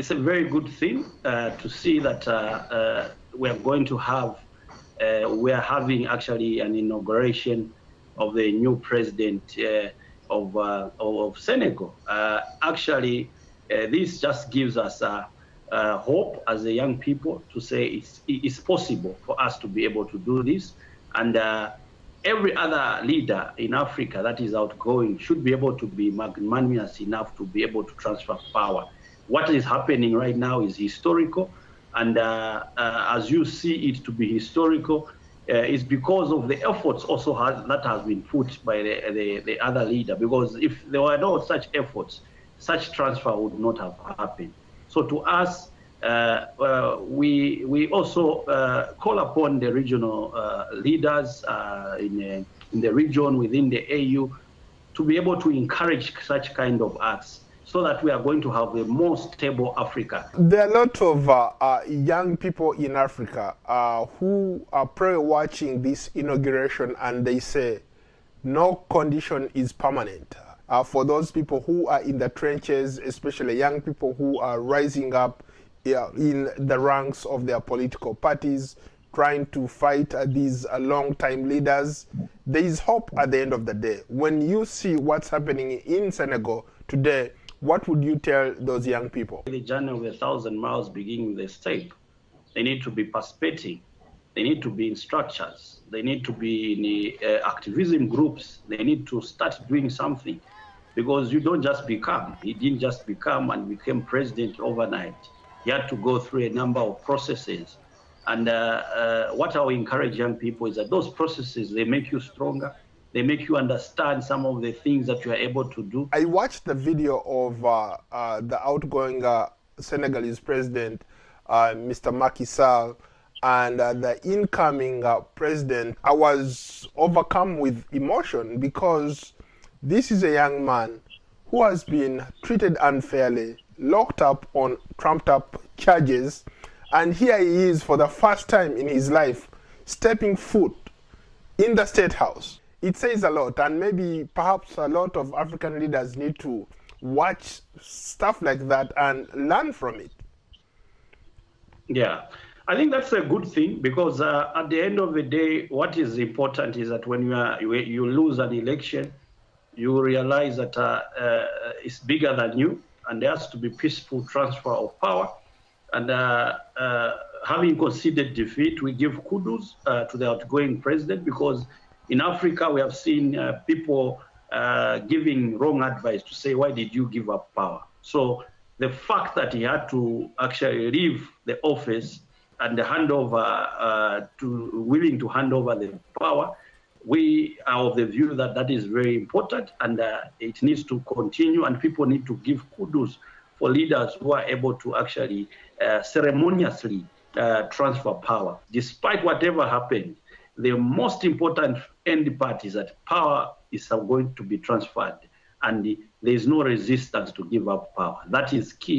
It's a very good thing to see that we are going to have, we are having actually an inauguration of the new president of Senegal. Actually, this just gives us hope as a young people to say it's possible for us to be able to do this. And every other leader in Africa that is outgoing should be able to be magnanimous enough to be able to transfer power. What is happening right now is historical, and as you see it to be historical, it's because of the efforts also that has been put by the other leader. Because if there were no such efforts, such transfer would not have happened. So to us, we also call upon the regional leaders in the region within the AU to be able to encourage such kind of acts, so that we are going to have a more stable Africa. There are a lot of young people in Africa who are probably watching this inauguration, and they say no condition is permanent. For those people who are in the trenches, especially young people who are rising up in the ranks of their political parties, trying to fight these long-time leaders, there is hope at the end of the day. When you see what's happening in Senegal today, what would you tell those young people? The journey of 1,000 miles begins with a step. They need to be participating. They need to be in structures. They need to be in the, activism groups. They need to start doing something, because you don't just become. He didn't just become and became president overnight. He had to go through a number of processes. And what I would encourage young people is that those processes, they make you stronger. They make you understand some of the things that you are able to do. I watched the video of the outgoing Senegalese president, Mr. Macky Sall, and the incoming president. I was overcome with emotion, because this is a young man who has been treated unfairly, locked up on trumped-up charges, and here he is for the first time in his life stepping foot in the State House. It says a lot, and maybe perhaps a lot of African leaders need to watch stuff like that and learn from it. Yeah, I think that's a good thing, because at the end of the day, what is important is that when you lose an election, you realize that it's bigger than you, and there has to be peaceful transfer of power. And having conceded defeat, we give kudos to the outgoing president, because in Africa, we have seen people giving wrong advice to say, why did you give up power? So the fact that he had to actually leave the office and hand over, willing to hand over the power, we are of the view that that is very important, and it needs to continue, and people need to give kudos for leaders who are able to actually ceremoniously transfer power. Despite whatever happened, the most important end part is that power is going to be transferred, and there is no resistance to give up power. That is key.